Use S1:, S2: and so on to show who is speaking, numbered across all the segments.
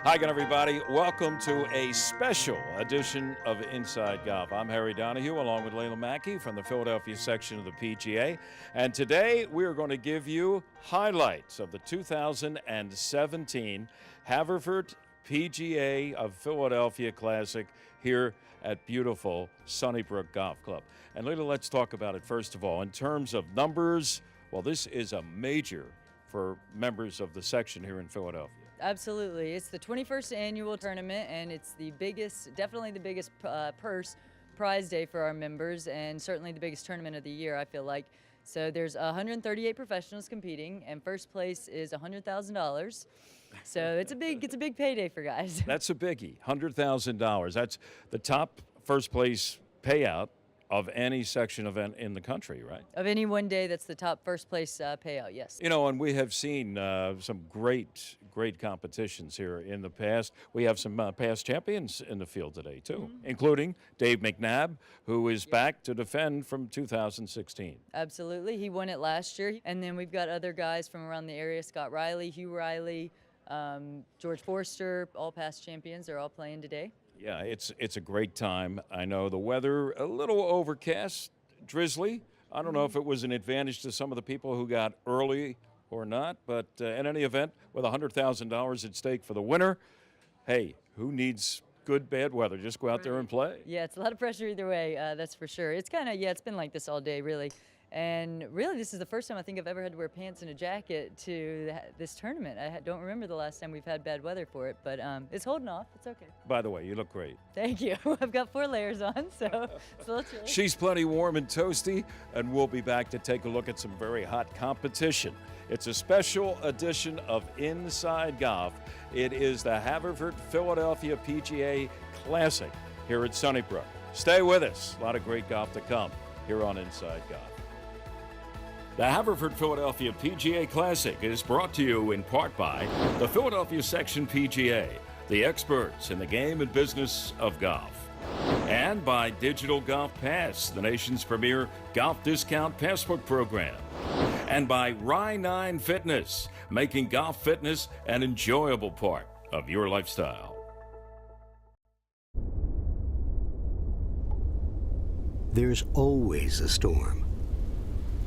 S1: Hi again, everybody. Welcome to a special edition of Inside Golf. I'm Harry Donahue, along with Leila Mackey from the Philadelphia section of the PGA. And today we are going to give you highlights of the 2017 Haverford PGA of Philadelphia Classic here at beautiful Sunnybrook Golf Club. And Leila, let's talk about it first of all. In terms of numbers, well, this is a major for members of the section here in Philadelphia.
S2: Absolutely. It's the 21st annual tournament, and it's the biggest, definitely the biggest prize day for our members, and certainly the biggest tournament of the year, I feel like. So there's 138 professionals competing, and first place is $100,000. So it's a big payday for guys.
S1: That's a biggie, $100,000. That's the top first place payout of any section event in the country, right?
S2: Of any one day, that's the top first place payout, yes.
S1: You know, and we have seen some great competitions here in the past. We have some past champions in the field today, too, including Dave McNabb, who is back to defend from 2016.
S2: Absolutely. He won it last year. And then we've got other guys from around the area, Scott Riley, Hugh Riley, George Forster, all past champions. They're all playing today.
S1: Yeah, it's a great time. I know the weather a little overcast, drizzly. I don't know if it was an advantage to some of the people who got early or not, but in any event, with $100,000 at stake for the winner, hey, who needs good, bad weather? Just go out there and play.
S2: Yeah, it's a lot of pressure either way, that's for sure. It's kind of, it's been like this all day, really. And really, this is the first time I think I've ever had to wear pants and a jacket to this tournament. I don't remember the last time we've had bad weather for it, but it's holding off. It's okay.
S1: By the way, you look great.
S2: Thank you. I've got 4 layers on, so it's a little chilly.
S1: She's plenty warm and toasty, and we'll be back to take a look at some very hot competition. It's a special edition of Inside Golf. It is the Haverford Philadelphia PGA Classic here at Sunnybrook. Stay with us. A lot of great golf to come here on Inside Golf. The Haverford Philadelphia PGA Classic is brought to you in part by the Philadelphia Section PGA, the experts in the game and business of golf, and by Digital Golf Pass, the nation's premier golf discount passbook program, and by Rye9 Fitness, making golf fitness an enjoyable part of your lifestyle.
S3: There's always a storm.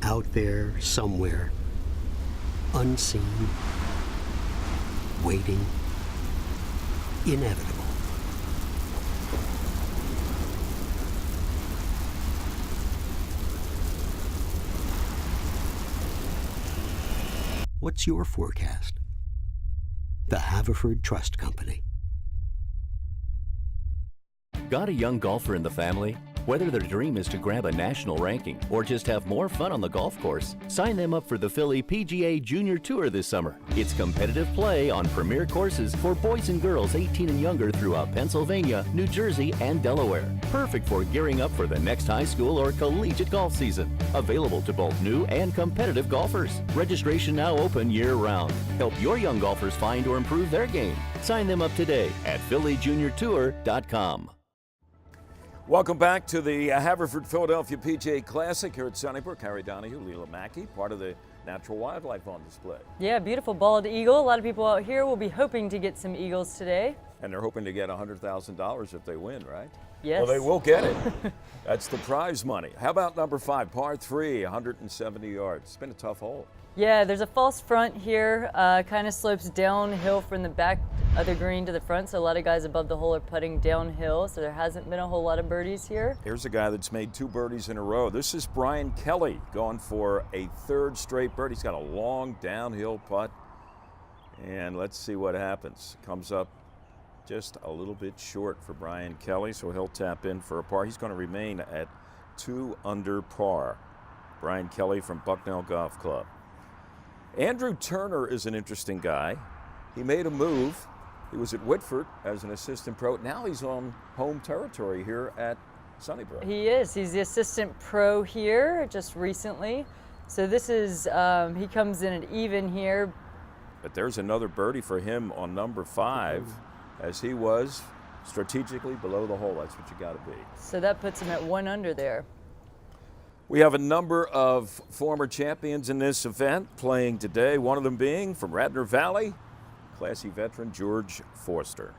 S3: Out there, somewhere, unseen, waiting, inevitable. What's your forecast? The Haverford Trust Company.
S4: Got a young golfer in the family? Whether their dream is to grab a national ranking or just have more fun on the golf course, sign them up for the Philly PGA Junior Tour this summer. It's competitive play on premier courses for boys and girls 18 and younger throughout Pennsylvania, New Jersey, and Delaware. Perfect for gearing up for the next high school or collegiate golf season. Available to both new and competitive golfers. Registration now open year-round. Help your young golfers find or improve their game. Sign them up today at phillyjuniortour.com.
S1: Welcome back to the Haverford Philadelphia PGA Classic here at Sunnybrook. Harry Donahue, Leila Mackey, part of the natural wildlife on display.
S2: Yeah, beautiful bald eagle. A lot of people out here will be hoping to get some eagles today.
S1: And they're hoping to get $100,000 if they win, right?
S2: Yes.
S1: Well, they will get it. That's the prize money. How about number 5, par 3, 170 yards. It's been a tough hole.
S2: Yeah, there's a false front here, kind of slopes downhill from the back of the green to the front, so a lot of guys above the hole are putting downhill, so there hasn't been a whole lot of birdies here.
S1: Here's a guy that's made 2 birdies in a row. This is Brian Kelly going for a 3rd straight birdie. He's got a long downhill putt, and let's see what happens. Comes up just a little bit short for Brian Kelly, so he'll tap in for a par. He's going to remain at 2 under par. Brian Kelly from Bucknell Golf Club. Andrew Turner is an interesting guy. He made a move. He was at Whitford as an assistant pro. Now he's on home territory here at Sunnybrook.
S2: He is. He's the assistant pro here just recently. So this is, he comes in at even here.
S1: But there's another birdie for him on number 5 as he was strategically below the hole. That's what you got to be.
S2: So that puts him at 1 under there.
S1: We have a number of former champions in this event playing today, one of them being from Radnor Valley, classy veteran George Forster.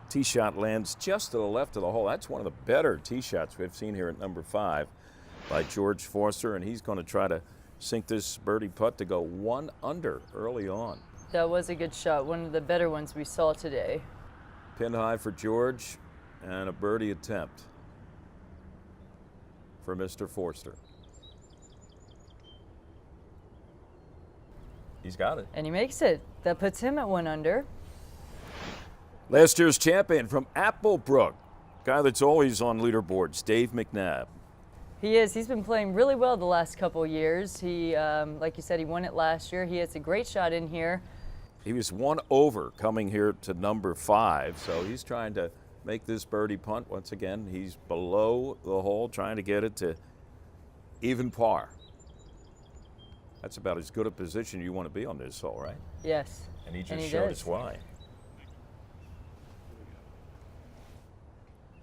S1: Tee shot lands just to the left of the hole. That's one of the better tee shots we've seen here at number 5 by George Forster, and he's going to try to sink this birdie putt to go 1 under early on.
S2: That was a good shot, one of the better ones we saw today.
S1: Pin high for George and a birdie attempt for Mr. Forster. He's got it.
S2: And he makes it. That puts him at 1 under.
S1: Last year's champion from Applebrook, guy that's always on leaderboards, Dave McNabb.
S2: He is. He's been playing really well the last couple years. He, like you said, he won it last year. He has a great shot in here.
S1: He was 1 over coming here to number 5, so he's trying to make this birdie punt. Once again, he's below the hole, trying to get it to even par. That's about as good a position you want to be on this hole, right?
S2: Yes.
S1: And he just showed us why.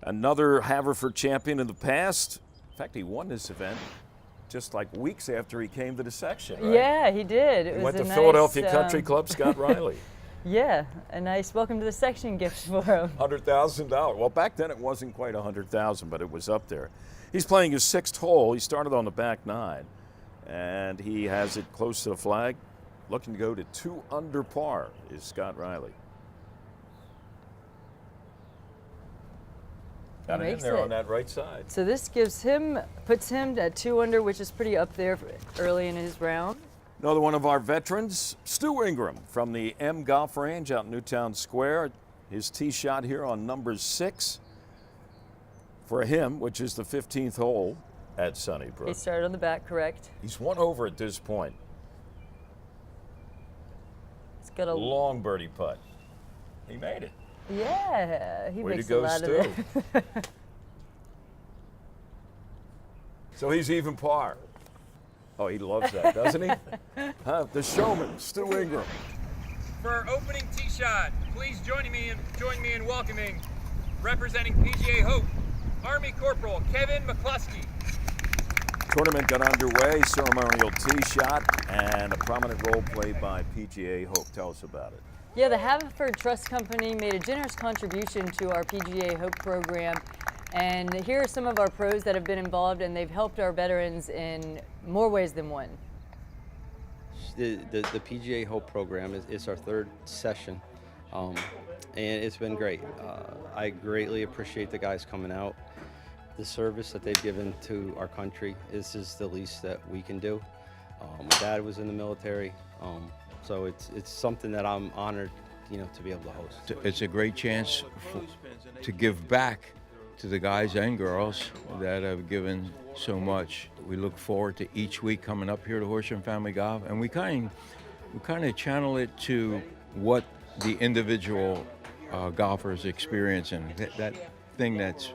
S1: Another Haverford champion in the past. In fact, he won this event just like weeks after he came to the section, right?
S2: Yeah, he did.
S1: He went to Philadelphia Country Club, Scott Riley.
S2: Yeah, a nice welcome to the section gift for him.
S1: $100,000. Well, back then it wasn't quite $100,000, but it was up there. He's playing his 6th hole. He started on the back 9, and he has it close to the flag. Looking to go to 2 under par is Scott Riley. Got it in there on that right side.
S2: So this puts him at 2 under, which is pretty up there early in his round.
S1: Another one of our veterans, Stu Ingram from the M Golf Range out in Newtown Square. His tee shot here on number 6 for him, which is the 15th hole at Sunnybrook.
S2: He started on the back, correct.
S1: He's 1 over at this point.
S2: He's got a
S1: long birdie putt. He made it.
S2: Yeah, he
S1: Way
S2: makes
S1: to go,
S2: a lot
S1: Stu.
S2: of it.
S1: So he's even par. Oh, he loves that, doesn't he? The showman, Stu Ingram.
S5: For our opening tee shot, please join me in welcoming, representing PGA Hope, Army Corporal Kevin McCluskey.
S1: Tournament got underway, ceremonial tee shot, and a prominent role played by PGA Hope. Tell us about it.
S2: Yeah, the Haverford Trust Company made a generous contribution to our PGA Hope program. And here are some of our pros that have been involved, and they've helped our veterans in more ways than one.
S6: The PGA Hope program is our 3rd session, and it's been great. I greatly appreciate the guys coming out. The service that they've given to our country is the least that we can do. My dad was in the military, so it's something that I'm honored, to be able to host.
S7: It's a great chance to give back to the guys and girls that have given so much. We look forward to each week coming up here to Horsham Family Golf, and we kind of channel it to what the individual golfer is experiencing, that thing that's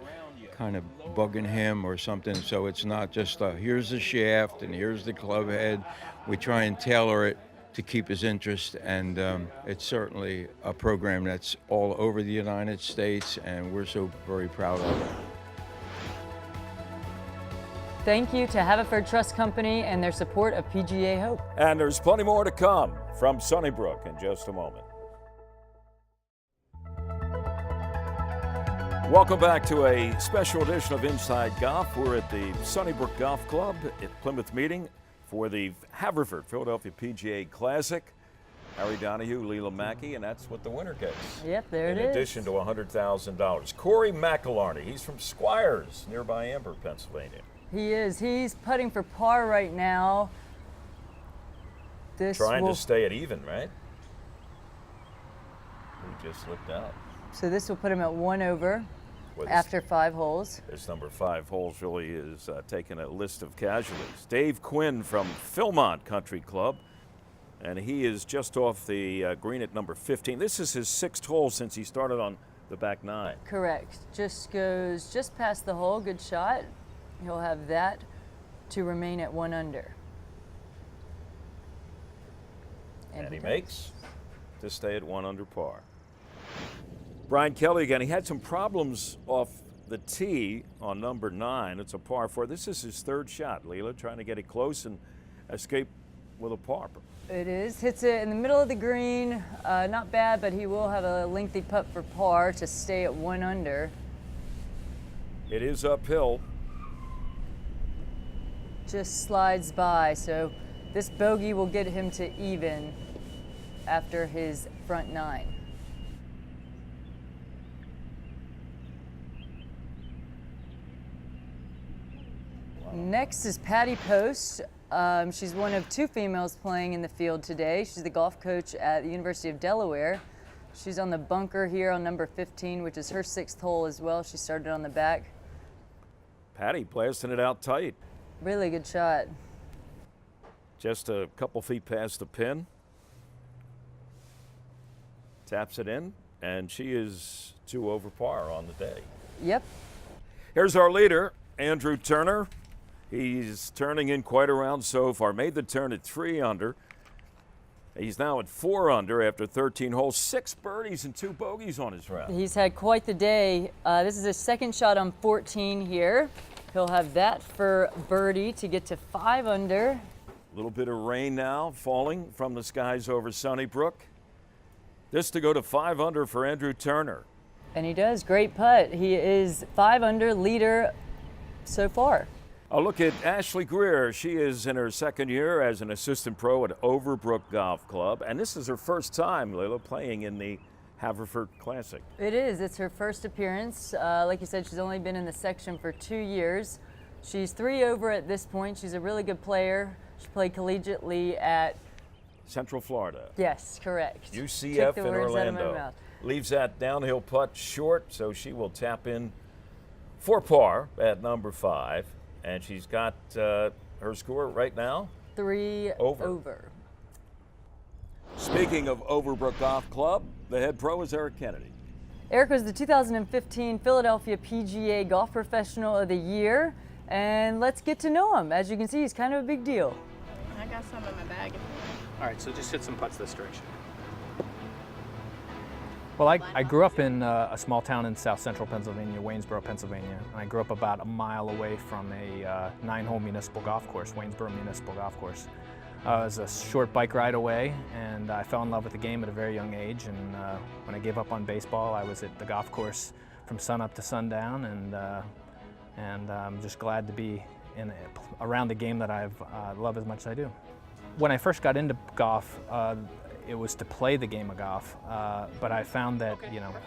S7: kind of bugging him or something. So it's not just here's the shaft and here's the club head. We try and tailor it to keep his interest, and it's certainly a program that's all over the United States, and we're so very proud of it.
S2: Thank you to Haverford Trust Company and their support of PGA Hope.
S1: And there's plenty more to come from Sunnybrook in just a moment. Welcome back to a special edition of Inside Golf. We're at the Sunnybrook Golf Club at Plymouth Meeting for the Haverford Philadelphia PGA Classic. Harry Donahue, Leela Mackey, and that's what the winner gets.
S2: Yep, there it is.
S1: In addition to $100,000. Corey McElharney, he's from Squires, nearby Amber, Pennsylvania.
S2: He is. He's putting for par right now.
S1: Trying to stay at even, right? We just looked out.
S2: So this will put him at 1 over after 5 holes.
S1: This number 5 holes really is taking a list of casualties. Dave Quinn from Philmont Country Club, and he is just off the green at number 15. This is his 6th hole since he started on the back 9.
S2: Correct. Just goes just past the hole. Good shot. He'll have that to remain at 1 under.
S1: And he makes to stay at 1 under par. Brian Kelly again. He had some problems off the tee on number 9. It's a par 4. This is his 3rd shot. Leela trying to get it close and escape with a par.
S2: It is. Hits it in the middle of the green. Not bad, but he will have a lengthy putt for par to stay at 1 under.
S1: It is uphill.
S2: Just slides by, so this bogey will get him to even after his front 9. Next is Patty Post. She's one of 2 females playing in the field today. She's the golf coach at the University of Delaware. She's on the bunker here on number 15, which is her 6th hole as well. She started on the back.
S1: Patty blasting it out tight.
S2: Really good shot.
S1: Just a couple feet past the pin. Taps it in, and she is 2 over par on the day.
S2: Yep.
S1: Here's our leader, Andrew Turner. He's turning in quite a round so far. Made the turn at 3 under. He's now at 4 under after 13 holes, 6 birdies and 2 bogeys on his round.
S2: He's had quite the day. This is his 2nd shot on 14 here. He'll have that for birdie to get to 5 under.
S1: A little bit of rain now falling from the skies over Sunnybrook. This to go to 5 under for Andrew Turner.
S2: And he does. Great putt. He is 5 under, leader so far.
S1: A look at Ashley Greer. She is in her 2nd year as an assistant pro at Overbrook Golf Club. And this is her first time, Layla, playing in the Haverford Classic.
S2: It is. It's her first appearance. Like you said, she's only been in the section for 2 years. She's 3 over at this point. She's a really good player. She played collegiately at
S1: Central Florida.
S2: Yes, correct.
S1: UCF
S2: Took the
S1: in
S2: words out of my
S1: Orlando.
S2: mouth.
S1: Leaves that downhill putt short, so she will tap in for par at number 5. And she's got her score right now?
S2: 3 over.
S1: Speaking of Overbrook Golf Club, the head pro is Eric Kennedy.
S2: Eric was the 2015 Philadelphia PGA Golf Professional of the Year. And let's get to know him. As you can see, he's kind of a big deal.
S8: I got some in my bag.
S9: All right, so just hit some putts this direction.
S10: Well, I grew up in a small town in south central Pennsylvania, Waynesboro, Pennsylvania. And I grew up about a mile away from a 9-hole municipal golf course, Waynesboro Municipal Golf Course. It was a short bike ride away, and I fell in love with the game at a very young age. And when I gave up on baseball, I was at the golf course from sunup to sundown, and I'm just glad to be around the game that I love as much as I do. When I first got into golf, it was to play the game of golf, but I found that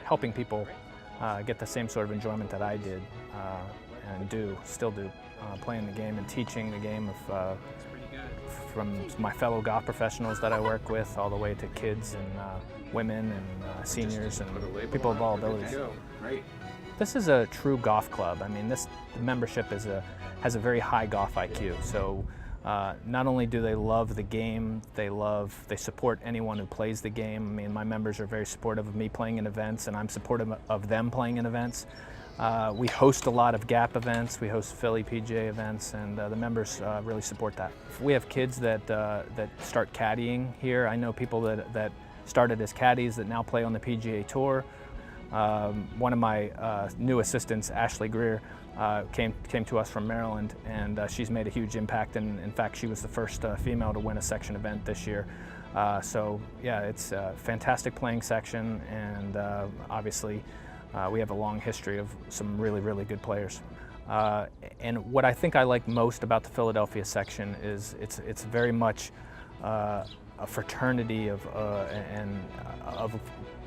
S10: helping people get the same sort of enjoyment that I did and still do, playing the game and teaching the game of from my fellow golf professionals that I work with, all the way to kids and women and seniors and people of all abilities. This is a true golf club. I mean, the membership has a very high golf IQ. So. Not only do they love the game, they support anyone who plays the game. I mean, my members are very supportive of me playing in events, and I'm supportive of them playing in events. We host a lot of GAP events, we host Philly PGA events, and the members really support that. We have kids that start caddying here. I know people that started as caddies that now play on the PGA Tour. One of my new assistants, Ashley Greer, came to us from Maryland, and she's made a huge impact, and in fact she was the first female to win a section event this year. So yeah, it's a fantastic playing section, and obviously we have a long history of some really good players. And what I think I like most about the Philadelphia section is it's very much a fraternity of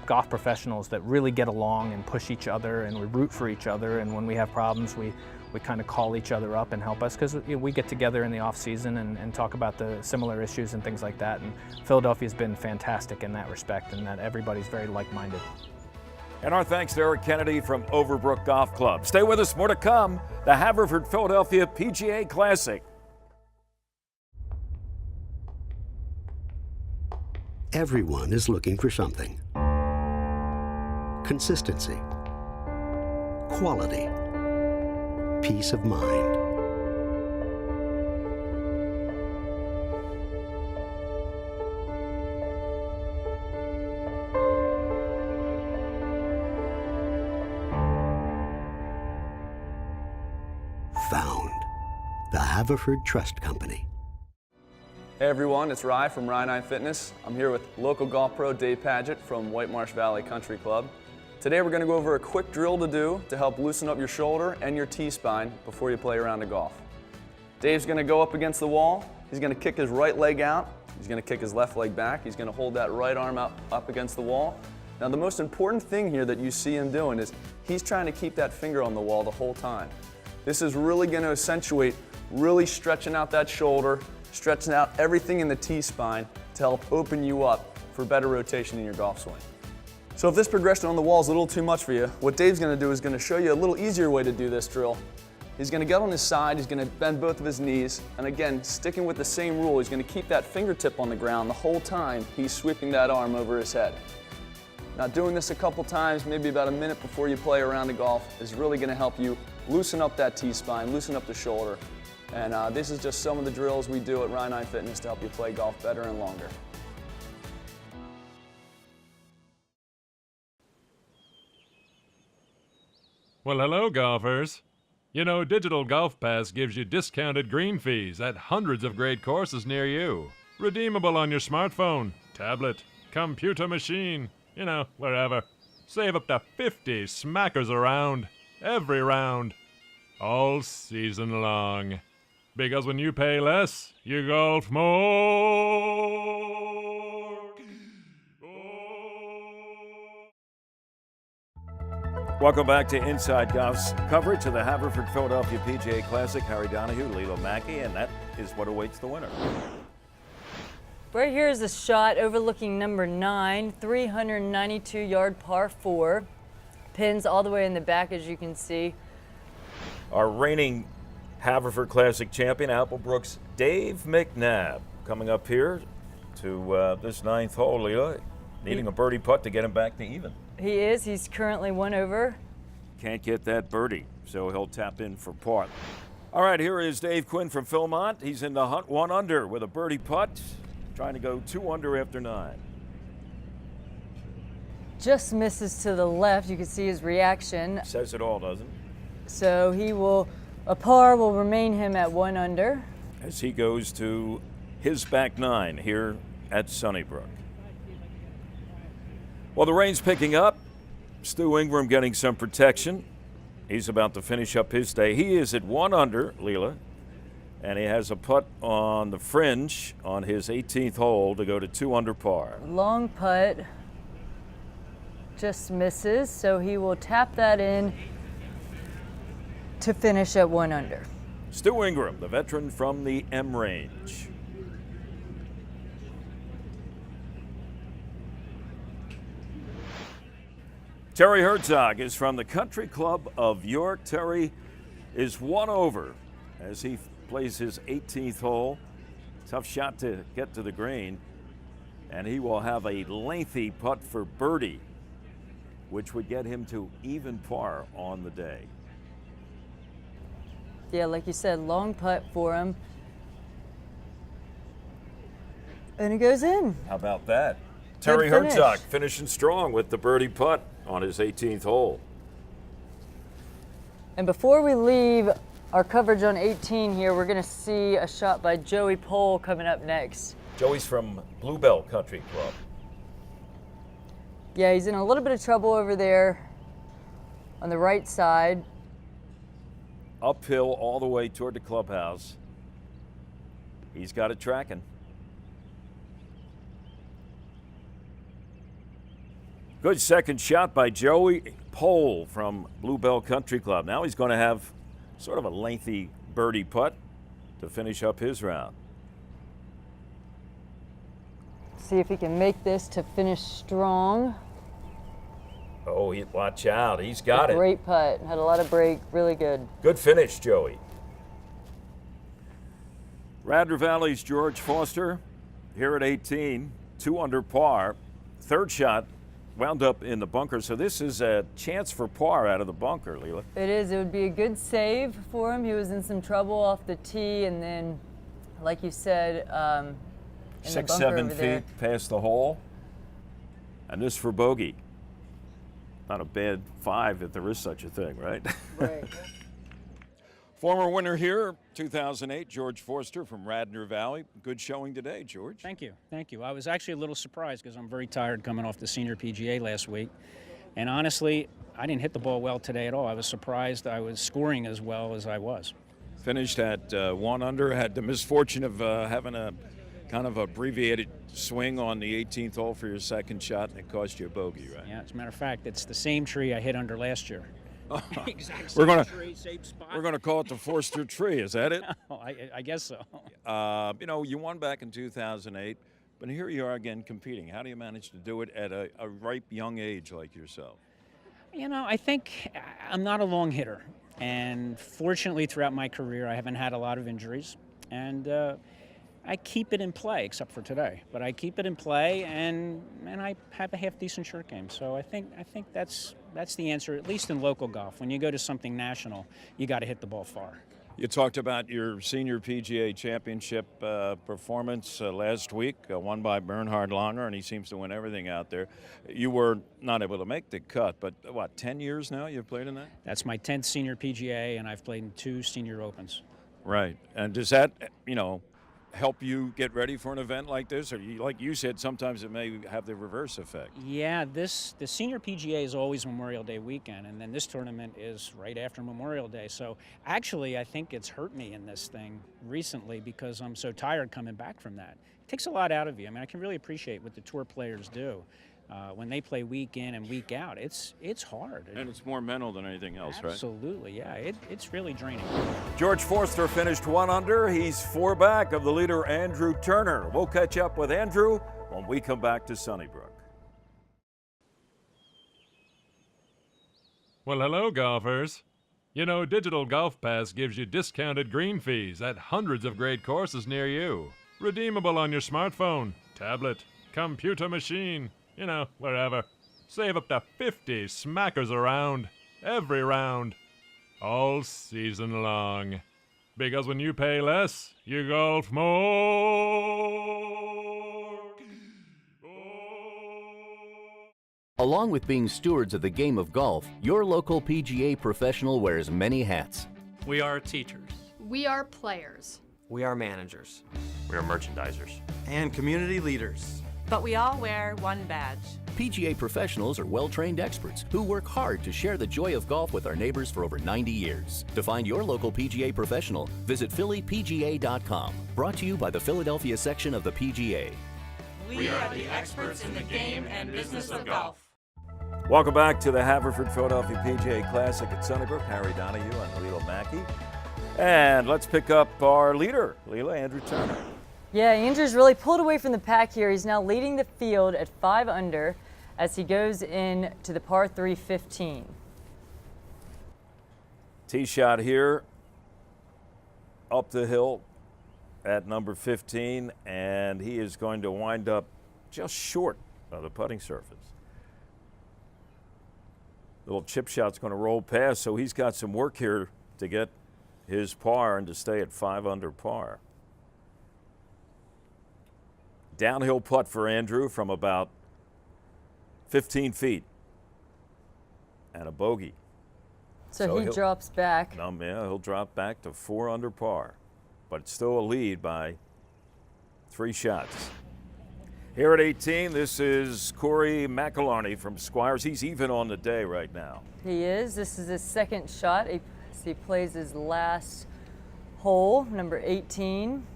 S10: golf professionals that really get along and push each other, and we root for each other, and when we have problems we kind of call each other up and help us, because we get together in the off season and talk about the similar issues and things like that. And Philadelphia's been fantastic in that respect, and that everybody's very like-minded.
S1: And our thanks to Eric Kennedy from Overbrook Golf Club. Stay with us, more to come. The Haverford Philadelphia PGA Classic.
S3: Everyone is looking for something. Consistency, quality, peace of mind. Found. The Haverford Trust Company.
S11: Hey everyone, it's Rye from Rye9 Fitness. I'm here with local golf pro Dave Paget from White Marsh Valley Country Club. Today we're going to go over a quick drill to do to help loosen up your shoulder and your T-spine before you play a round of golf. Dave's going to go up against the wall. He's going to kick his right leg out. He's going to kick his left leg back. He's going to hold that right arm up against the wall. Now the most important thing here that you see him doing is he's trying to keep that finger on the wall the whole time. This is really going to accentuate really stretching out that shoulder, stretching out everything in the T-spine to help open you up for better rotation in your golf swing. So if this progression on the wall is a little too much for you, what Dave's going to do is going to show you a little easier way to do this drill. He's going to get on his side, he's going to bend both of his knees, and again, sticking with the same rule, he's going to keep that fingertip on the ground the whole time he's sweeping that arm over his head. Now doing this a couple times, maybe about a minute before you play a round of golf, is really going to help you loosen up that T-spine, loosen up the shoulder. And this is just some of the drills we do at Rye9 Fitness to help you play golf better and longer.
S12: Well, hello, golfers. You know, Digital Golf Pass gives you discounted green fees at hundreds of great courses near you. Redeemable on your smartphone, tablet, computer machine, you know, wherever. Save up to 50 smackers around, every round, all season long. Because when you pay less, you golf more.
S1: Welcome back to Inside Golf's coverage of the Haverford Philadelphia PGA Classic. Harry Donahue, Lilo Mackey, and that is what awaits the winner.
S2: Right here is a shot overlooking number 9, 392-yard par 4. Pins all the way in the back, as you can see.
S1: Our reigning Haverford Classic champion, Applebrook's Dave McNabb, coming up here to this 9th hole, Leela, needing a birdie putt to get him back to even.
S2: He is. He's currently 1 over.
S1: Can't get that birdie, so he'll tap in for par. All right, here is Dave Quinn from Philmont. He's in the hunt 1 under with a birdie putt, trying to go 2 under after 9.
S2: Just misses to the left. You can see his reaction.
S1: Says it all, doesn't it?
S2: So a par will remain him at 1 under.
S1: As he goes to his back 9 here at Sunnybrook. Well, the rain's picking up. Stu Ingram getting some protection. He's about to finish up his day. He is at 1 under, Leela, and he has a putt on the fringe on his 18th hole to go to 2 under par.
S2: Long putt. Just misses, so he will tap that in to finish at 1 under.
S1: Stu Ingram, the veteran from the M Range. Terry Herzog is from the Country Club of York. Terry is 1 over as he plays his 18th hole. Tough shot to get to the green, and he will have a lengthy putt for birdie, which would get him to even par on the day.
S2: Yeah, like you said, long putt for him. And it goes in.
S1: How about that? Terry Herzog finishing strong with the birdie putt on his 18th hole.
S2: And before we leave our coverage on 18 here, we're going to see a shot by Joey Pohl coming up next.
S1: Joey's from Bluebell Country Club.
S2: Yeah, he's in a little bit of trouble over there on the right side.
S1: Uphill all the way toward the clubhouse. He's got it tracking. Good second shot by Joey Pohl from Bluebell Country Club. Now he's going to have sort of a lengthy birdie putt to finish up his round.
S2: See if he can make this to finish strong.
S1: Oh, watch out. He's got it.
S2: Great putt. Had a lot of break. Really good.
S1: Good finish, Joey. Radnor Valley's George Foster here at 18, 2 under par. Third shot wound up in the bunker, so this is a chance for par out of the bunker, Leela.
S2: It is. It would be a good save for him. He was in some trouble off the tee, and then, like you said, in
S1: 6, 7 feet past the hole. And this for bogey. Not a bad 5 if there is such a thing, right?
S2: Right.
S1: Former winner here, 2008, George Forster from Radnor Valley. Good showing today, George.
S13: Thank you. Thank you. I was actually a little surprised because I'm very tired coming off the senior PGA last week. And honestly, I didn't hit the ball well today at all. I was surprised I was scoring as well as I was.
S1: Finished at 1 under, had the misfortune of having a kind of abbreviated swing on the 18th hole for your second shot, and it cost you a bogey, right?
S13: Yeah, as a matter of fact, it's the same tree I hit under last year. Exact
S1: We're
S13: same
S1: gonna
S13: tree, same spot.
S1: we're gonna call it the Forster tree. Is that it?
S13: I guess so.
S1: You know, you won back in 2008, but here you are again competing. How do you manage to do it at a ripe young age like yourself?
S13: You know, I think I'm not a long hitter, and fortunately throughout my career I haven't had a lot of injuries, and I keep it in play except for today. But I keep it in play, and I have a half decent short game. So I think that's the answer, at least in local golf. When you go to something national, you got to hit the ball far.
S1: You talked about your senior PGA championship performance last week, won by Bernhard Langer, and he seems to win everything out there. You were not able to make the cut, but what, 10 years now you've played in that?
S13: That's my 10th senior PGA, and I've played in 2 senior opens.
S1: Right, and does that, you know, help you get ready for an event like this? Or like you said, sometimes it may have the reverse effect.
S13: Yeah, the senior PGA is always Memorial Day weekend, and then this tournament is right after Memorial Day. So actually, I think it's hurt me in this thing recently because I'm so tired coming back from that. It takes a lot out of you. I mean, I can really appreciate what the tour players do. When they play week in and week out, it's hard.
S1: And it's more mental than anything else, right?
S13: Absolutely, yeah. It's really draining.
S1: George Forster finished 1 under. He's 4 back of the leader, Andrew Turner. We'll catch up with Andrew when we come back to Sunnybrook.
S12: Well, hello, golfers. You know, Digital Golf Pass gives you discounted green fees at hundreds of great courses near you. Redeemable on your smartphone, tablet, computer machine, you know, wherever. Save up to 50 smackers around, every round, all season long. Because when you pay less, you golf more.
S4: Along with being stewards of the game of golf, your local PGA professional wears many hats.
S14: We are teachers.
S8: We are players.
S14: We are managers.
S15: We are merchandisers.
S14: And community leaders.
S16: But we all wear one badge.
S4: PGA professionals are well-trained experts who work hard to share the joy of golf with our neighbors for over 90 years. To find your local PGA professional, visit phillypga.com. Brought to you by the Philadelphia section of the PGA.
S16: We are the experts in the game and business of golf.
S1: Welcome back to the Haverford Philadelphia PGA Classic at Sunnybrook. Harry Donahue and Leela Mackey. And let's pick up our leader, Leela, Andrew Turner.
S2: Yeah, Andrew's really pulled away from the pack here. He's now leading the field at 5 under as he goes in to the par 3 15.
S1: Tee shot here up the hill at number 15, and he is going to wind up just short of the putting surface. Little chip shot's going to roll past, so he's got some work here to get his par and to stay at 5 under par. Downhill putt for Andrew from about 15 feet. And a bogey.
S2: So he drops back.
S1: Yeah, he'll drop back to 4 under par. But it's still a lead by 3 shots. Here at 18, this is Corey McElharney from Squires. He's even on the day right now.
S2: He is. This is his second shot. He plays his last hole, number 18.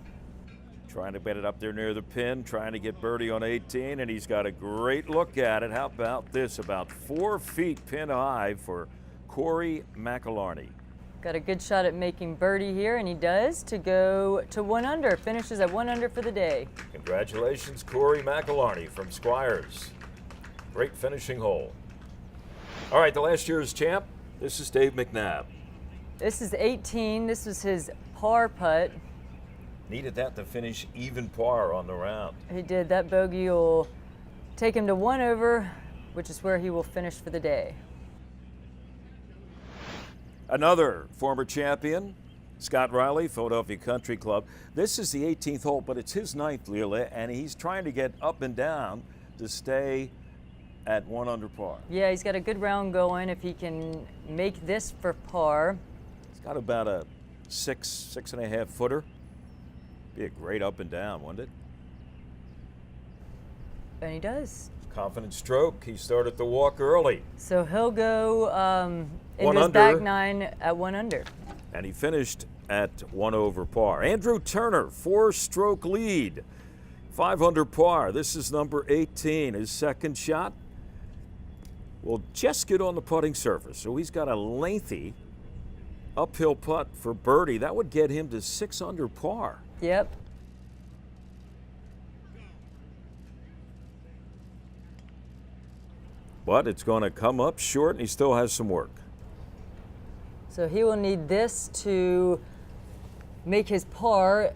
S1: Trying to get it up there near the pin, trying to get birdie on 18, and he's got a great look at it. How about this? About 4 feet pin high for Corey McElharney.
S2: Got a good shot at making birdie here, and he does, to go to 1 under. Finishes at 1 under for the day.
S1: Congratulations, Corey McElharney from Squires. Great finishing hole. All right, the last year's champ, this is Dave McNabb.
S2: This is 18. This was his par putt.
S1: Needed that to finish even par on the round.
S2: He did. That bogey will take him to 1 over, which is where he will finish for the day.
S1: Another former champion, Scott Riley, Philadelphia Country Club. This is the 18th hole, but it's his 9th, Leela, and he's trying to get up and down to stay at 1 under par.
S2: Yeah, he's got a good round going. If he can make this for par.
S1: He's got about a six and a half footer. Be a great up and down, wouldn't it?
S2: And he does.
S1: Confident stroke. He started the walk early.
S2: So he'll go into
S1: One
S2: his
S1: under.
S2: back nine at 1 under.
S1: And he finished at 1 over par. Andrew Turner, 4-stroke lead. 5 under par. This is number 18. His second shot will just get on the putting surface. So he's got a lengthy uphill putt for birdie. That would get him to 6 under par.
S2: Yep.
S1: But it's going to come up short, and he still has some work.
S2: So he will need this to make his par.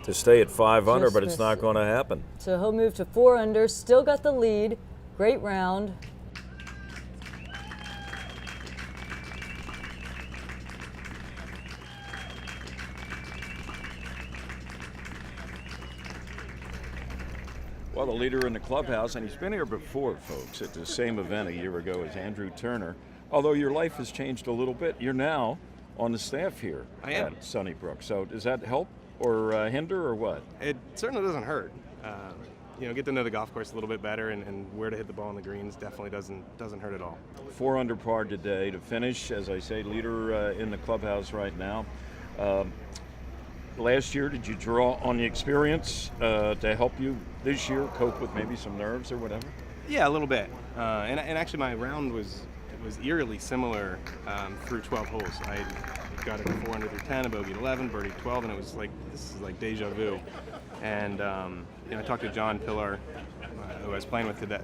S1: To stay at 5 under,
S2: Just
S1: but it's
S2: miss
S1: not
S2: it.
S1: going to happen.
S2: So he'll move to 4 under, still got the lead. Great round.
S1: Well, the leader in the clubhouse, and he's been here before, folks, at the same event a year ago as Andrew Turner. Although your life has changed a little bit, you're now on the staff here at Sunnybrook. So does that help or hinder or what?
S15: It certainly doesn't hurt. Get to know the golf course a little bit better and where to hit the ball on the greens definitely doesn't hurt at all.
S1: 4 under par today to finish, as I say, leader in the clubhouse right now. Last year, did you draw on the experience to help you this year cope with maybe some nerves or whatever?
S15: Yeah, a little bit. And actually, my round was eerily similar through 12 holes. I got it 4 under through 10, a bogey 11, birdie 12, and it was like this is like deja vu. And I talked to John Pillar, who I was playing with today,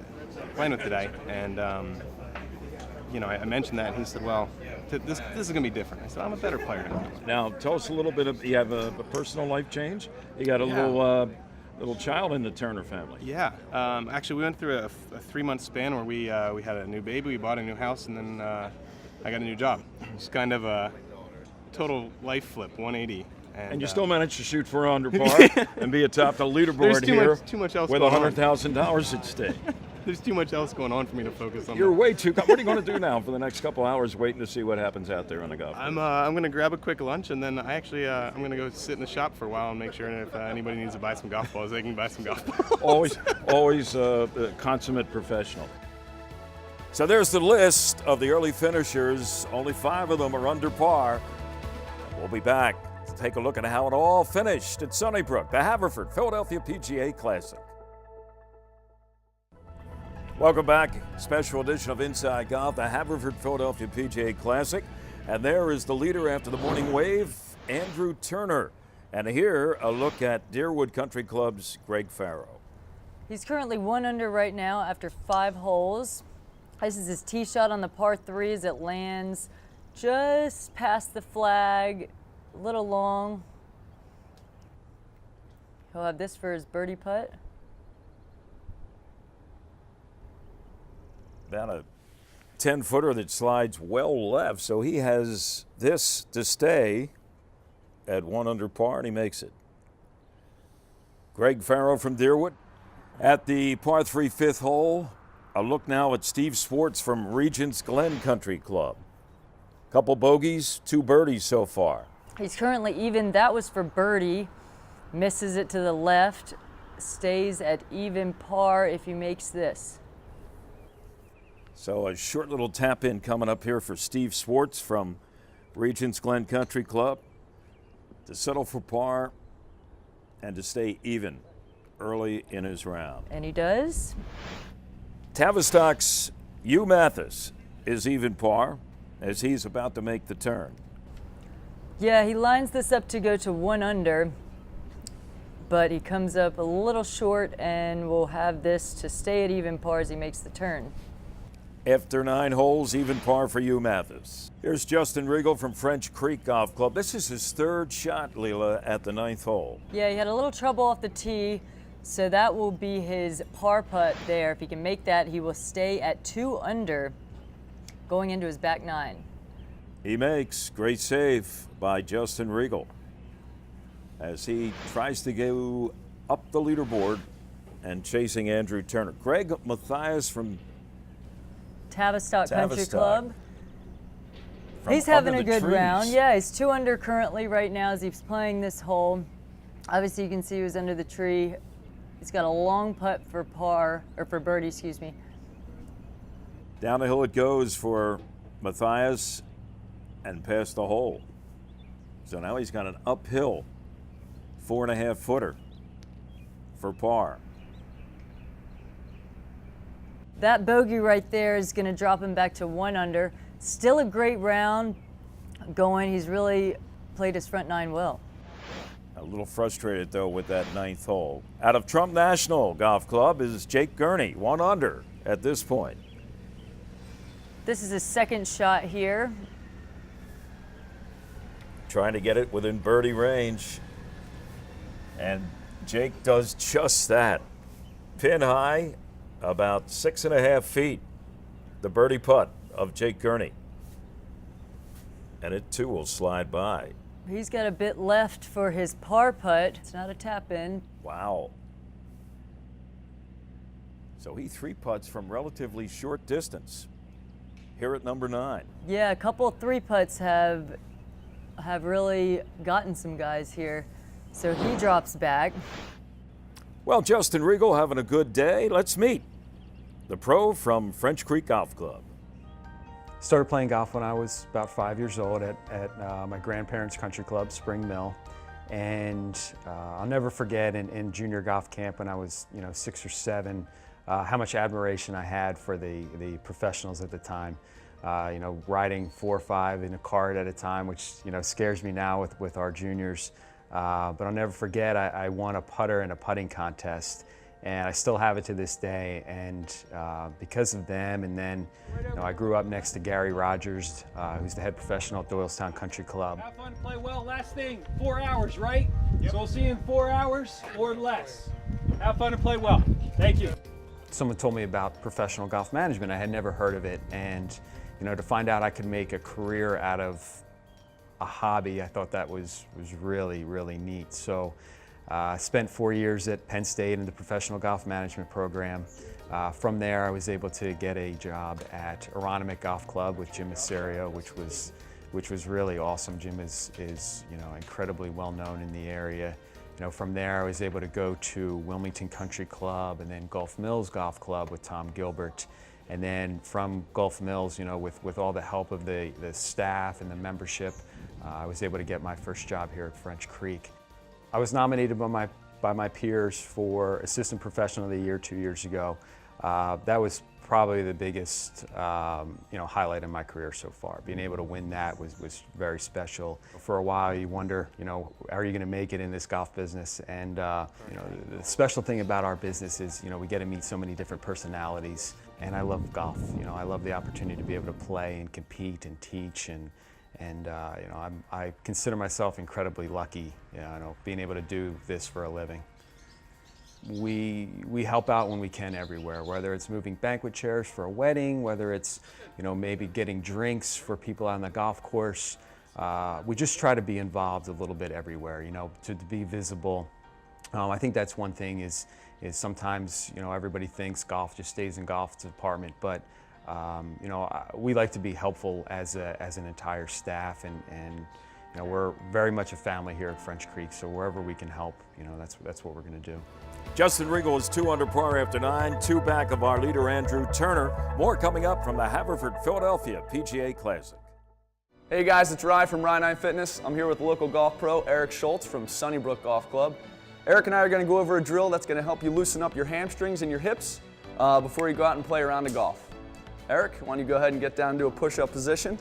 S15: and I mentioned that, and he said, "Well, this is going to be different." I said, "I'm a better player now."
S1: Now, tell us a little bit of, you have a personal life change? You got a little child in the Turner family.
S15: Yeah. Actually, we went through a 3-month span where we had a new baby, we bought a new house, and then I got a new job. It's kind of a total life flip, 180.
S1: And you still managed to shoot 4 under par and be atop the leaderboard here
S15: too much else
S1: with
S15: going on.
S1: $100,000 at stake.
S15: There's too much else going on for me to focus on.
S1: You're way too. What are you going to do now for the next couple hours, waiting to see what happens out there on the golf course?
S15: I'm going to grab a quick lunch, and then I'm going to go sit in the shop for a while and make sure if anybody needs to buy some golf balls, they can buy some golf balls.
S1: always a consummate professional. So there's the list of the early finishers. Only 5 of them are under par. We'll be back to take a look at how it all finished at Sunnybrook, the Haverford Philadelphia PGA Classic. Welcome back. Special edition of Inside Golf, the Haverford Philadelphia PGA Classic. And there is the leader after the morning wave, Andrew Turner. And here, a look at Deerwood Country Club's Greg Farrow.
S2: He's currently 1 under right now after 5 holes. This is his tee shot on the par 3 as it lands just past the flag, a little long. He'll have this for his birdie putt.
S1: About a 10-footer that slides well left, so he has this to stay at 1 under par, and he makes it. Greg Farrow from Deerwood. At the par 3 5th hole, a look now at Steve Swartz from Regents Glen Country Club. Couple bogeys, 2 birdies so far.
S2: He's currently even. That was for birdie. Misses it to the left. Stays at even par if he makes this.
S1: So a short little tap in coming up here for Steve Swartz from Regents Glen Country Club to settle for par and to stay even early in his round.
S2: And he does.
S1: Tavistock's Hugh Mathis is even par as he's about to make the turn.
S2: Yeah, he lines this up to go to 1 under, but he comes up a little short and will have this to stay at even par as he makes the turn.
S1: After 9 holes, even par for Hugh Mathis. Here's Justin Riegel from French Creek Golf Club. This is his 3rd shot, Leela, at the 9th hole.
S2: Yeah, he had a little trouble off the tee, so that will be his par putt there. If he can make that, he will stay at 2 under going into his back 9.
S1: He makes great save by Justin Riegel as he tries to go up the leaderboard and chasing Andrew Turner. Greg Mathias from
S2: Tavistock Country Club.
S1: from
S2: He's having
S1: under
S2: a
S1: the
S2: good
S1: trees.
S2: round. Yeah, he's 2 under currently right now as he's playing this hole. Obviously, you can see he was under the tree. He's got a long putt for par, or for birdie, excuse me.
S1: Down the hill it goes for Matthias and past the hole. So now he's got an uphill 4.5 footer for par.
S2: That bogey right there is going to drop him back to 1 under. Still a great round going. He's really played his front 9 well.
S1: A little frustrated, though, with that 9th hole. Out of Trump National Golf Club is Jake Gurney, 1 under at this point.
S2: This is his second shot here.
S1: Trying to get it within birdie range. And Jake does just that. Pin high, about 6.5 feet. The birdie putt of Jake Gurney. And it too will slide by.
S2: He's got a bit left for his par putt. It's not a tap in.
S1: Wow. So he 3-putts from relatively short distance here at number 9.
S2: Yeah, a couple of 3-putts have really gotten some guys here. So he drops back.
S1: Well, Justin Regal having a good day. Let's meet the pro from French Creek Golf Club.
S17: Started playing golf when I was about 5 years old at my grandparents' country club, Spring Mill. And I'll never forget in junior golf camp when I was 6 or 7, how much admiration I had for the professionals at the time. Riding 4 or 5 in a cart at a time, which scares me now with our juniors. But I'll never forget, I won a putter in a putting contest, and I still have it to this day. And because of them, and then I grew up next to Gary Rogers, who's the head professional at Doylestown Country Club.
S18: Have fun, play well. Last thing, 4 hours, right? Yep. So we'll see you in 4 hours or less. Have fun and play well. Thank you.
S17: Someone told me about professional golf management. I had never heard of it, and to find out I could make a career out of a hobby, I thought that was really, really neat. So I spent 4 years at Penn State in the professional golf management program. From there, I was able to get a job at Aronimink Golf Club with Jim Maserio, which was really awesome. Jim is incredibly well known in the area. From there, I was able to go to Wilmington Country Club and then Gulf Mills Golf Club with Tom Gilbert. And then from Gulf Mills, with all the help of the staff and the membership, I was able to get my first job here at French Creek. I was nominated by my peers for Assistant Professional of the Year 2 years ago. That was probably the biggest highlight in my career so far. Being able to win that was very special. For a while you wonder, are you going to make it in this golf business? And the special thing about our business is, we get to meet so many different personalities. And I love golf. I love the opportunity to be able to play and compete and teach, and I consider myself incredibly lucky, being able to do this for a living. We help out when we can everywhere, whether it's moving banquet chairs for a wedding, whether it's maybe getting drinks for people on the golf course. We just try to be involved a little bit everywhere, to be visible. I think that's one thing is sometimes everybody thinks golf just stays in golf's department, but we like to be helpful as an entire staff, and we're very much a family here at French Creek. So wherever we can help, that's what we're going to do.
S1: Justin Regal is 2 under par after 9, 2 back of our leader Andrew Turner. More coming up from the Haverford Philadelphia PGA Classic.
S11: Hey guys, it's Rye from Rye9 Fitness. I'm here with local golf pro Eric Schultz from Sunnybrook Golf Club. Eric and I are going to go over a drill that's going to help you loosen up your hamstrings and your hips before you go out and play a round of golf. Eric, why don't you go ahead and get down to a push-up position.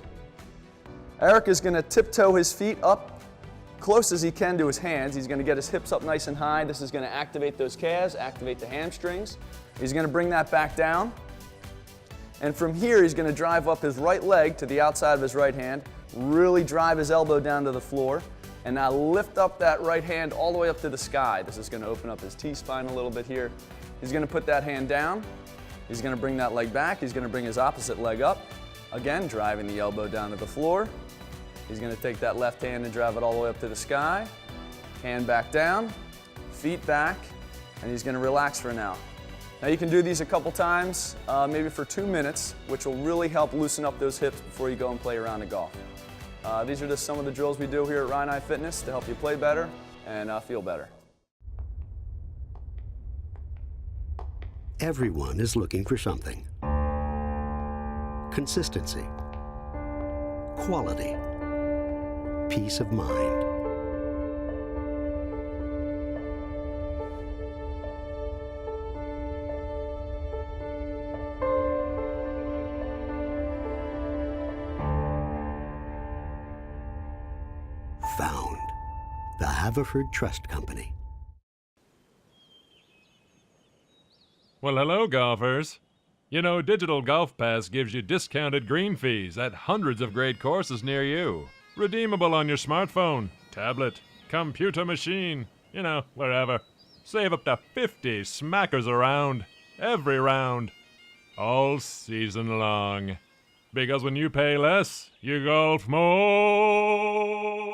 S11: Eric is going to tiptoe his feet up close as he can to his hands. He's going to get his hips up nice and high. This is going to activate those calves, activate the hamstrings. He's going to bring that back down. And from here, he's going to drive up his right leg to the outside of his right hand, really drive his elbow down to the floor, and now lift up that right hand all the way up to the sky. This is going to open up his T-spine a little bit here. He's going to put that hand down. He's going to bring that leg back. He's going to bring his opposite leg up. Again, driving the elbow down to the floor. He's going to take that left hand and drive it all the way up to the sky. Hand back down, feet back, and he's going to relax for now. Now you can do these a couple times, maybe for 2 minutes, which will really help loosen up those hips before you go and play a round of golf. These are just some of the drills we do here at Ryan Fitness to help you play better and feel better.
S3: Everyone is looking for something. Consistency, quality, peace of mind. Found. The Haverford Trust Company.
S12: Well, hello, golfers. You know, Digital Golf Pass gives you discounted green fees at hundreds of great courses near you. Redeemable on your smartphone, tablet, computer machine, you know, wherever. Save up to 50 smackers around, every round, all season long. Because when you pay less, you golf more.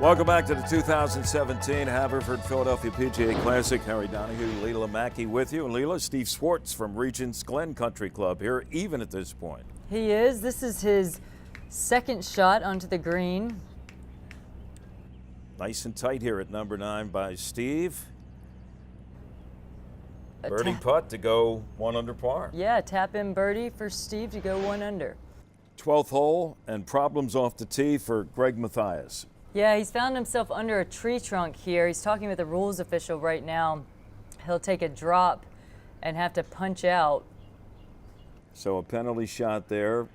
S1: Welcome back to the 2017 Haverford Philadelphia PGA Classic. Harry Donahue, Leela Mackey with you. And Leela, Steve Swartz from Regents Glen Country Club here, even at this point.
S2: He is. This is his second shot onto the green.
S1: Nice and tight here at number 9 by Steve. Birdie putt to go 1 under par.
S2: Yeah, tap in birdie for Steve to go 1 under.
S1: 12th hole and problems off the tee for Greg Mathias.
S2: Yeah, he's found himself under a tree trunk here. He's talking with the rules official right now. He'll take a drop and have to punch out.
S1: So a penalty shot there,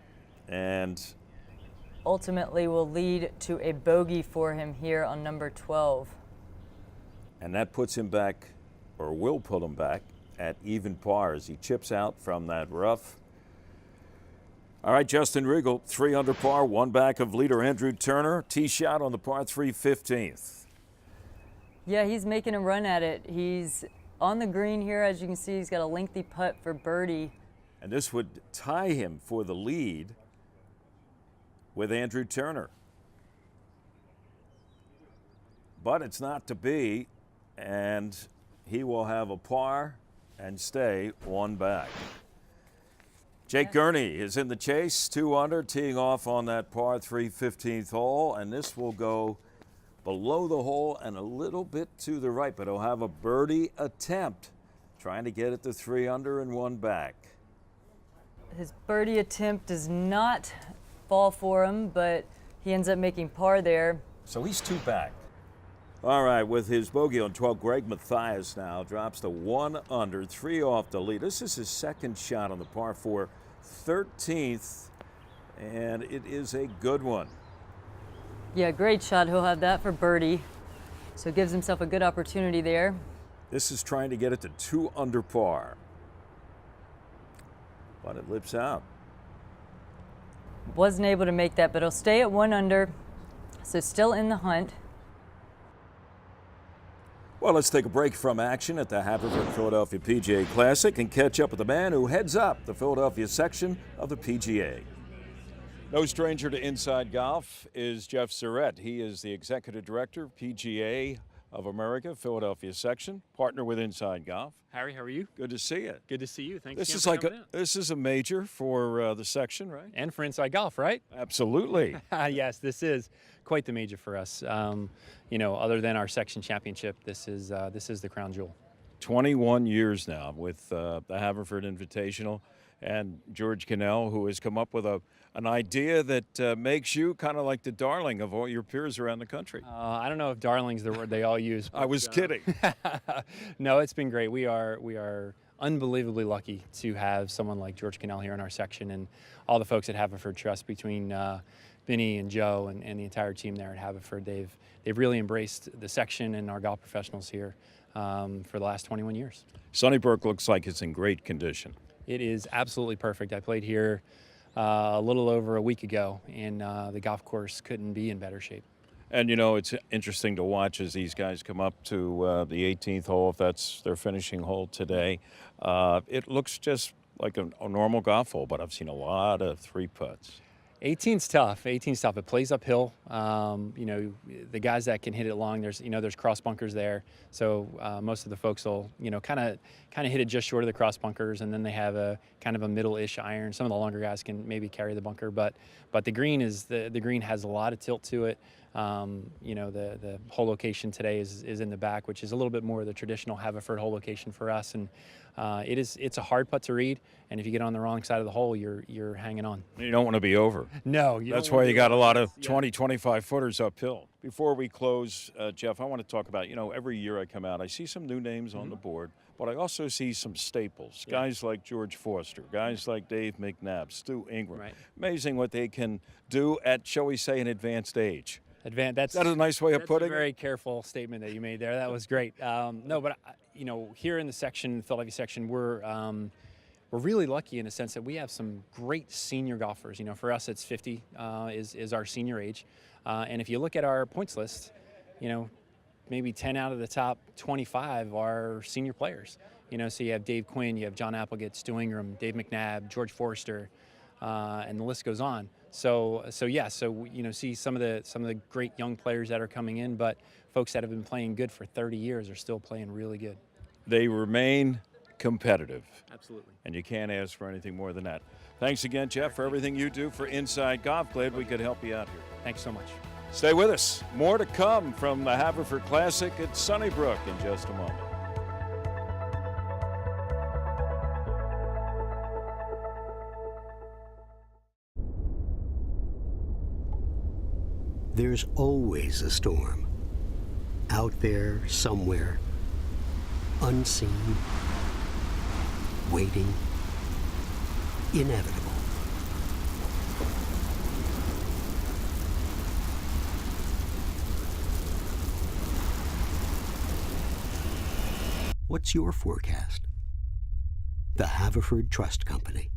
S1: and
S2: ultimately will lead to a bogey for him here on number 12.
S1: And that puts him back, or will put him back, at even par as he chips out from that rough. All right, Justin Regal, 3 under par, 1 back of leader Andrew Turner. Tee shot on the par 3 15th.
S2: Yeah, he's making a run at it. He's on the green here. As you can see, he's got a lengthy putt for birdie.
S1: And this would tie him for the lead with Andrew Turner. But it's not to be, and he will have a par and stay 1 back. Jake Gurney is in the chase, 2 under, teeing off on that par 3 15th hole, and this will go below the hole and a little bit to the right, but he'll have a birdie attempt, trying to get it to 3 under and 1 back.
S2: His birdie attempt does not fall for him, but he ends up making par there.
S1: So he's 2 back. All right, with his bogey on 12, Greg Mathias now drops to 1 under, 3 off the lead. This is his second shot on the par 4 13th, and it is a good one.
S2: Yeah, great shot. He'll have that for birdie. So gives himself a good opportunity there.
S1: This is trying to get it to 2 under par. But it lips out.
S2: Wasn't able to make that, but he'll stay at 1 under. So still in the hunt.
S1: Well, let's take a break from action at the Haverford Philadelphia PGA Classic and catch up with the man who heads up the Philadelphia section of the PGA. No stranger to Inside Golf is Jeff Surrett. He is the Executive Director, PGA of America, Philadelphia section, partner with Inside Golf.
S9: Harry, how are you?
S1: Good to see you.
S9: Good to see you. Thanks.
S1: This is like this is a major for the section, right?
S9: And for Inside Golf, right?
S1: Absolutely.
S9: Yes, this is quite the major for us. You know, other than our section championship, this is the crown jewel.
S1: 21 years now with the Haverford Invitational, and George Cannell, who has come up with an idea that makes you kind of like the darling of all your peers around the country.
S9: I don't know if darling's the word they all use. But,
S1: I was kidding.
S9: No, it's been great. We are unbelievably lucky to have someone like George Cannell here in our section, and all the folks at Haverford Trust, between Vinny and Joe and the entire team there at Haverford. They've really embraced the section and our golf professionals here for the last 21 years.
S1: Sunnybrook looks like it's in great condition.
S9: It is absolutely perfect. I played here a little over a week ago, and the golf course couldn't be in better shape.
S1: And, you know, it's interesting to watch as these guys come up to the 18th hole, if that's their finishing hole today. It looks just like a normal golf hole, but I've seen a lot of 3 putts.
S9: 18's tough. 18's tough. It plays uphill. You know, the guys that can hit it long, there's cross bunkers there. So most of the folks will, kind of hit it just short of the cross bunkers, and then they have a kind of a middle-ish iron. Some of the longer guys can maybe carry the bunker, but the green the green has a lot of tilt to it. The hole location today is in the back, which is a little bit more of the traditional Haverford hole location for us, and it's a hard putt to read, and if you get on the wrong side of the hole, you're hanging on.
S1: You don't want to be over.
S9: No,
S1: that's why you got a lot of 20, 25 footers uphill. Before we close, Jeff, I want to talk about, every year I come out, I see some new names on the board, but I also see some staples, guys like George Foster, guys like Dave McNabb, Stu Ingram.
S9: Right.
S1: Amazing what they can do at, shall we say, an advanced age.
S9: Is
S1: that a nice way of putting it?
S9: That's a very careful statement that you made there. That was great. No, but here in the section, Philadelphia section, we're really lucky in a sense that we have some great senior golfers. For us, it's 50 is our senior age, and if you look at our points list, maybe 10 out of the top 25 are senior players. So you have Dave Quinn, you have John Applegate, Stu Ingram, Dave McNabb, George Forster, and the list goes on. So see some of the great young players that are coming in, but folks that have been playing good for 30 years are still playing really good.
S1: They remain competitive.
S9: Absolutely.
S1: And you can't ask for anything more than that. Thanks again, Jeff, for everything you do for Inside Golf. Glad we could help you out here.
S9: Thanks so much.
S1: Stay with us. More to come from the Haverford Classic at Sunnybrook in just a moment.
S3: There's always a storm. Out there, somewhere, unseen, waiting, inevitable. What's your forecast? The Haverford Trust Company.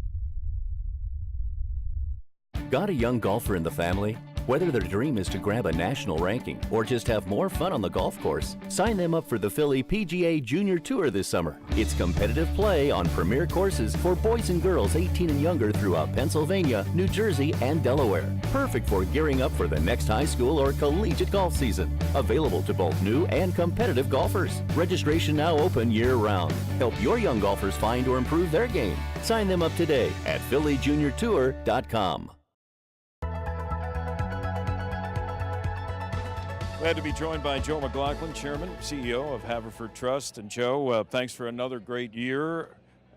S4: Got a young golfer in the family? Whether their dream is to grab a national ranking or just have more fun on the golf course, sign them up for the Philly PGA Junior Tour this summer. It's competitive play on premier courses for boys and girls 18 and younger throughout Pennsylvania, New Jersey, and Delaware. Perfect for gearing up for the next high school or collegiate golf season. Available to both new and competitive golfers. Registration now open year-round. Help your young golfers find or improve their game. Sign them up today at phillyjuniortour.com.
S1: Glad to be joined by Joe McLaughlin, Chairman, CEO of Haverford Trust. And Joe, thanks for another great year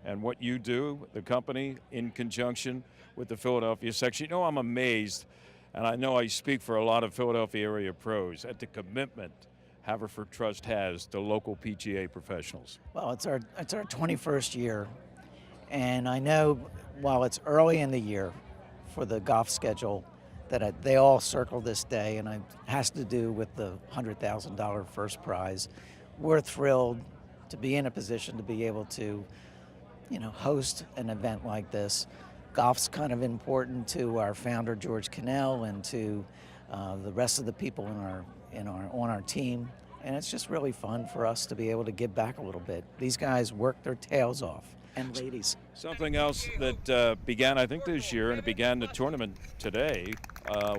S1: and what you do, the company, in conjunction with the Philadelphia section. I'm amazed, and I know I speak for a lot of Philadelphia area pros, at the commitment Haverford Trust has to local PGA professionals.
S19: Well, it's our 21st year, and I know while it's early in the year for the golf schedule, that they all circle this day, and it has to do with the $100,000 first prize. We're thrilled to be in a position to be able to, host an event like this. Golf's kind of important to our founder George Cannell and to the rest of the people on our team, and it's just really fun for us to be able to give back a little bit. These guys work their tails off. And ladies.
S1: Something else that began, I think, this year, and it began the tournament today,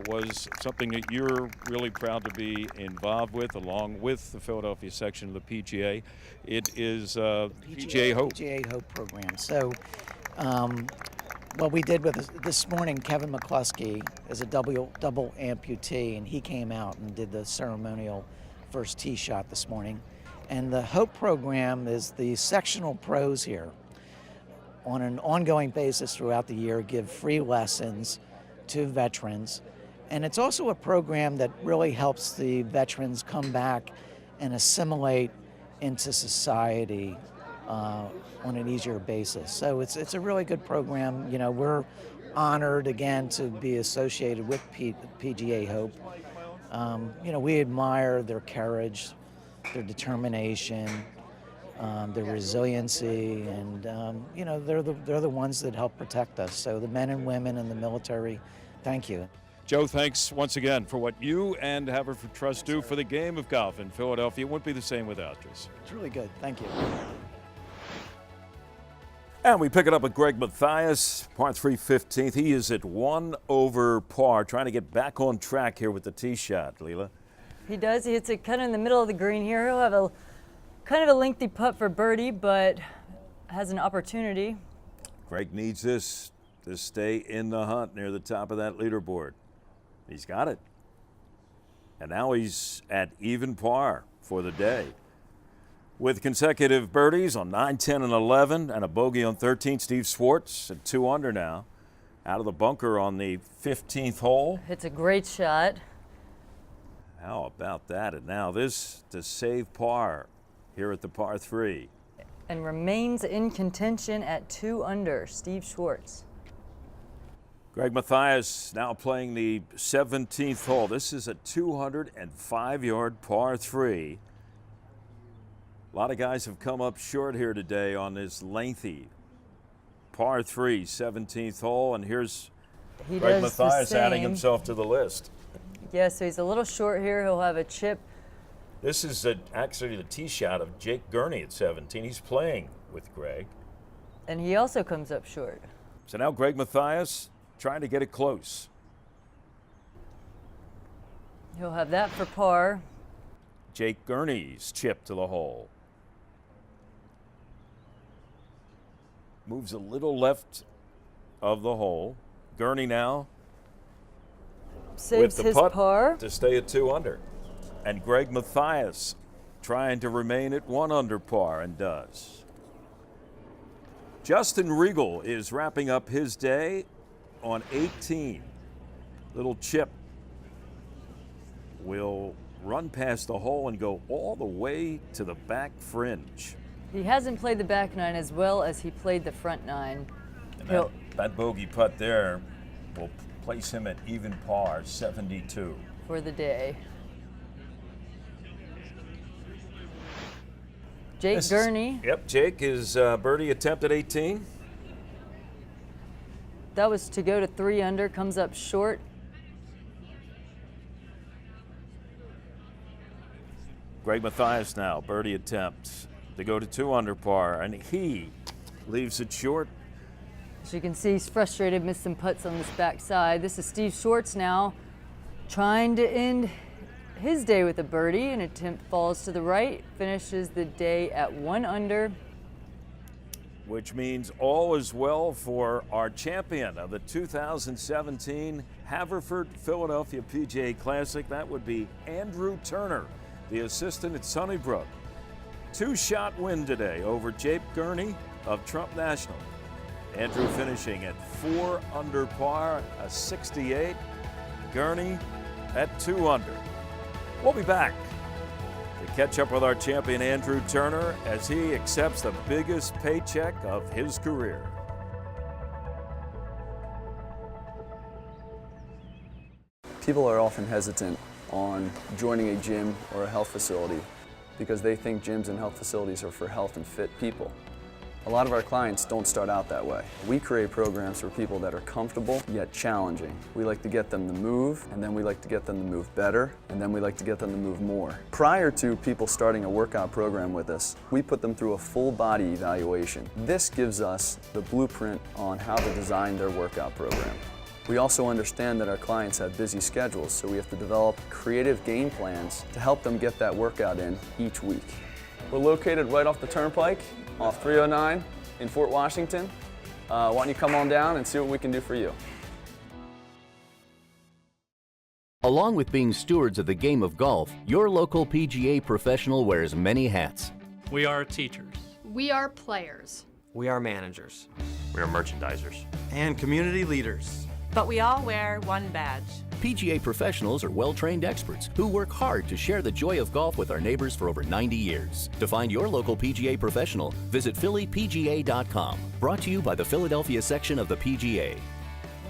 S1: was something that you're really proud to be involved with, along with the Philadelphia section of the PGA. It is PGA Hope.
S19: PGA Hope program. So what we did with this morning, Kevin McCluskey is a double amputee, and he came out and did the ceremonial first tee shot this morning. And the Hope program is the sectional pros here, on an ongoing basis throughout the year, give free lessons to veterans. And it's also a program that really helps the veterans come back and assimilate into society on an easier basis. So it's a really good program. We're honored again to be associated with PGA Hope. We admire their courage, their determination, their resiliency, and they're the ones that help protect us. So the men and women in the military, thank you.
S1: Joe, thanks once again for what you and Haverford Trust do for the game of golf in Philadelphia. It wouldn't be the same without this.
S19: It's really good. Thank you.
S1: And we pick it up with Greg Mathias, par 3 15th. He is at 1 over par, trying to get back on track here with the tee shot, Leela.
S2: He does. He hits it kind of in the middle of the green here. He'll have a kind of a lengthy putt for birdie, but has an opportunity.
S1: Greg needs this to stay in the hunt near the top of that leaderboard. He's got it. And now he's at even par for the day. With consecutive birdies on 9, 10, and 11, and a bogey on 13, Steve Swartz at 2 under now. Out of the bunker on the 15th hole.
S2: It's a great shot.
S1: How about that? And now this to save par here at the par 3.
S2: And remains in contention at 2 under, Steve Swartz.
S1: Greg Mathias now playing the 17th hole. This is a 205-yard par 3. A lot of guys have come up short here today on this lengthy par 3, 17th hole, and here's Greg Mathias adding himself to the list.
S2: Yeah, so he's a little short here. He'll have a chip.
S1: This is actually the tee shot of Jake Gurney at 17. He's playing with Greg.
S2: And he also comes up short.
S1: So now Greg Mathias trying to get it close.
S2: He'll have that for par.
S1: Jake Gurney's chip to the hole. Moves a little left of the hole. Gurney now
S2: saves
S1: with the
S2: his
S1: putt
S2: par
S1: to stay at 2 under. And Greg Mathias trying to remain at 1 under par, and does. Justin Regal is wrapping up his day on 18. Little chip will run past the hole and go all the way to the back fringe.
S2: He hasn't played the back 9 as well as he played the front 9.
S1: And that bogey putt there will place him at even par, 72.
S2: For the day. Jake Gurney.
S1: Yep, Jake is birdie attempt at 18.
S2: That was to go to 3 under, comes up short.
S1: Greg Mathias now, birdie attempt to go to 2 under par, and he leaves it short.
S2: As you can see, he's frustrated, missed some putts on this backside. This is Steve Swartz now, trying to end his day with a birdie. An attempt falls to the right, finishes the day at 1 under.
S1: Which means all is well for our champion of the 2017 Haverford Philadelphia PGA Classic. That would be Andrew Turner, the assistant at Sunnybrook. 2-shot win today over Jake Gurney of Trump National. Andrew finishing at 4 under par, a 68. Gurney at 2 under. We'll be back to catch up with our champion Andrew Turner as he accepts the biggest paycheck of his career.
S11: People are often hesitant on joining a gym or a health facility because they think gyms and health facilities are for health and fit people. A lot of our clients don't start out that way. We create programs for people that are comfortable yet challenging. We like to get them to move, and then we like to get them to move better, and then we like to get them to move more. Prior to people starting a workout program with us, we put them through a full body evaluation. This gives us the blueprint on how to design their workout program. We also understand that our clients have busy schedules, so we have to develop creative game plans to help them get that workout in each week. We're located right off the turnpike, off 309 in Fort Washington. Why don't you come on down and see what we can do for you.
S4: Along with being stewards of the game of golf, your local PGA professional wears many hats.
S14: We are teachers.
S8: We are players.
S14: We are managers. We are merchandisers. And community leaders.
S20: But we all wear one badge.
S4: PGA professionals are well-trained experts who work hard to share the joy of golf with our neighbors for over 90 years. To find your local PGA professional, visit phillypga.com. Brought to you by the Philadelphia section of the PGA.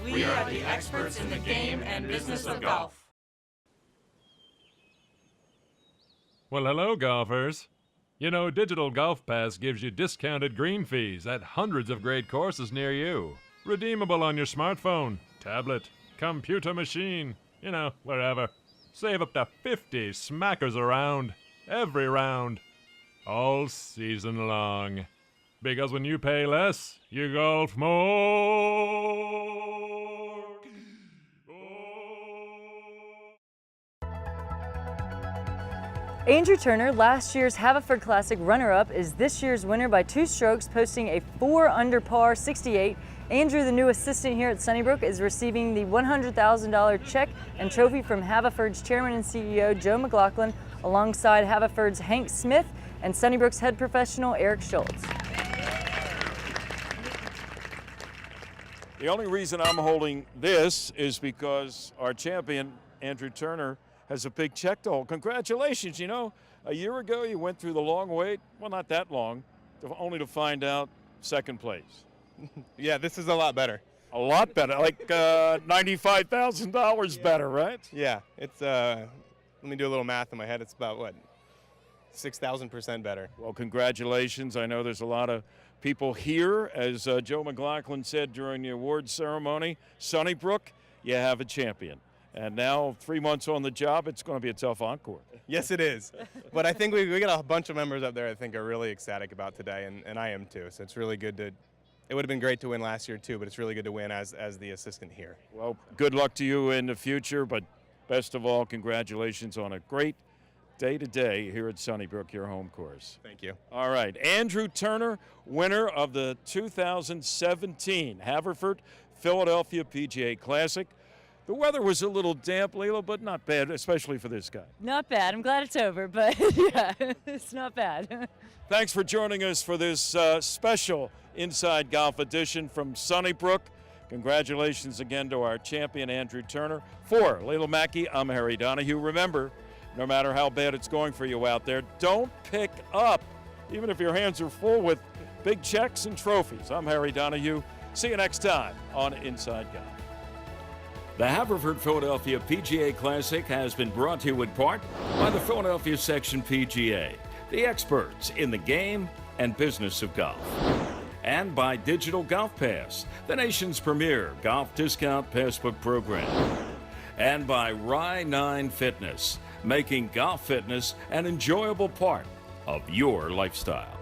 S16: We are the experts in the game and business of golf.
S12: Well, hello, golfers. You know, Digital Golf Pass gives you discounted green fees at hundreds of great courses near you. Redeemable on your smartphone, tablet, computer machine, you know, wherever. Save up to 50 smackers around, every round, all season long. Because when you pay less, you golf more.
S2: Andrew Turner, last year's Haverford Classic runner-up, is this year's winner by 2 strokes, posting a 4 under par 68. Andrew, the new assistant here at Sunnybrook, is receiving the $100,000 check and trophy from Haverford's chairman and CEO, Joe McLaughlin, alongside Haverford's Hank Smith and Sunnybrook's head professional, Eric Schultz.
S1: The only reason I'm holding this is because our champion, Andrew Turner, has a big check to hold. Congratulations. You know, a year ago you went through the long wait, well, not that long, only to find out second place.
S15: Yeah, this is a lot better.
S1: A lot better, like $95,000 better, right?
S15: Yeah, it's, let me do a little math in my head. It's about, what, 6,000% better.
S1: Well, congratulations. I know there's a lot of people here. As Joe McLaughlin said during the awards ceremony, Sunnybrook, you have a champion. And now, 3 months on the job, it's going to be a tough encore.
S15: Yes, it is. But I think we got a bunch of members up there I think are really ecstatic about today, and I am too. So it's really good to, it would have been great to win last year too, but it's really good to win as the assistant here.
S1: Well, good luck to you in the future, but best of all, congratulations on a great day-to-day here at Sunnybrook, your home course.
S15: Thank you.
S1: All right, Andrew Turner, winner of the 2017 Haverford Philadelphia PGA Classic. The weather was a little damp, Leila, but not bad, especially for this guy.
S2: Not bad. I'm glad it's over, but yeah, it's not bad.
S1: Thanks for joining us for this special Inside Golf edition from Sunnybrook. Congratulations again to our champion, Andrew Turner. For Leila Mackey, I'm Harry Donahue. Remember, no matter how bad it's going for you out there, don't pick up, even if your hands are full with big checks and trophies. I'm Harry Donahue. See you next time on Inside Golf. The Haverford Philadelphia PGA Classic has been brought to you in part by the Philadelphia Section PGA, the experts in the game and business of golf, and by Digital Golf Pass, the nation's premier golf discount passbook program, and by Rye 9 Fitness, making golf fitness an enjoyable part of your lifestyle.